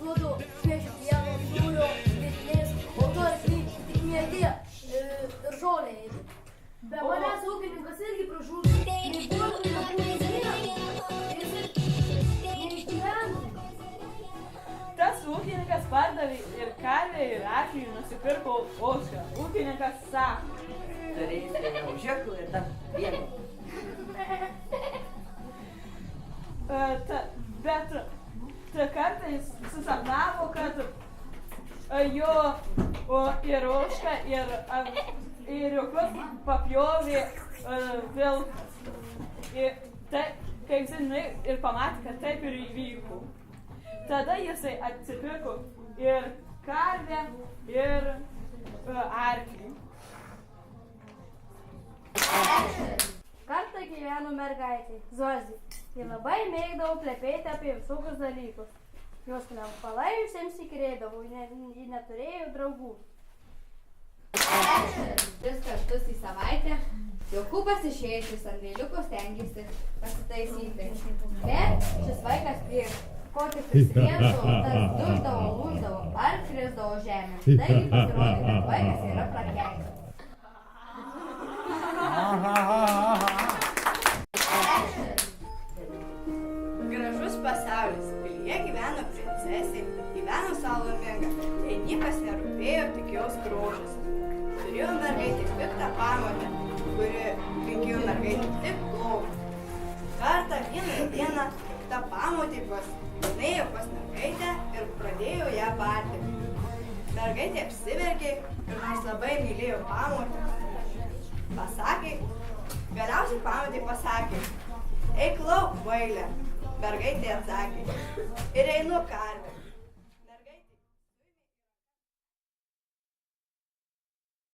duodu šviežio pieno, sūrio, dėtinės, o tu arkly tik mėgė ir žolę ėdi. Be manęs ūkininkas irgi pražūtų, nei duotų, nei neišgyventų. Tas ūkininkas pardavė ir karvę, ir arklį, nusipirko ožką. Ūkininkas sako. Turėsite jau žiūrėklų ir dar pieno. Bet kartą jis susapnavo, kad jo ir ožką, ir jauklus papjovė vėl. Kaip žinai, ir pamatė, kad taip ir įvyko. Tada jisai atsipirko ir karvę, ir arklį. Kartą gyveno mergaitė, Zozė. Ji labai mėgdavo plepėti apie visokius dalykus. Jos plepalai visiems įkrėdavo, ji neturėjo draugų. Tris kartus į savaitę Jokūbas išėjęs iš sandėliuko stengėsi pasitaisyti. Bet šis vaikas prie ko tik prisviesdavo, tas duždavo, lūždavo ar krisdavo žemę. Taigi pasirodė, kad vaikas yra prakeiktas. Gražus pasaulis. Pilyje gyveno princesė, gyveno sau laiminga. Jai niekas nerūpėjo, tik jos grožis. Turėjo mergaitė piktą pamotę, kuri linkėjo mergaitė tik blogą. Kartą vieną dieną ta pamotė nuėjo pas mergaitę ir pradėjo ją barti. Mergaitė apsiverkė ir nors labai mylėjo pamotę. Galiausiai pamotė pasakė: eik lauk, kvaile. Mergaitė atsakė: ir einu, karve.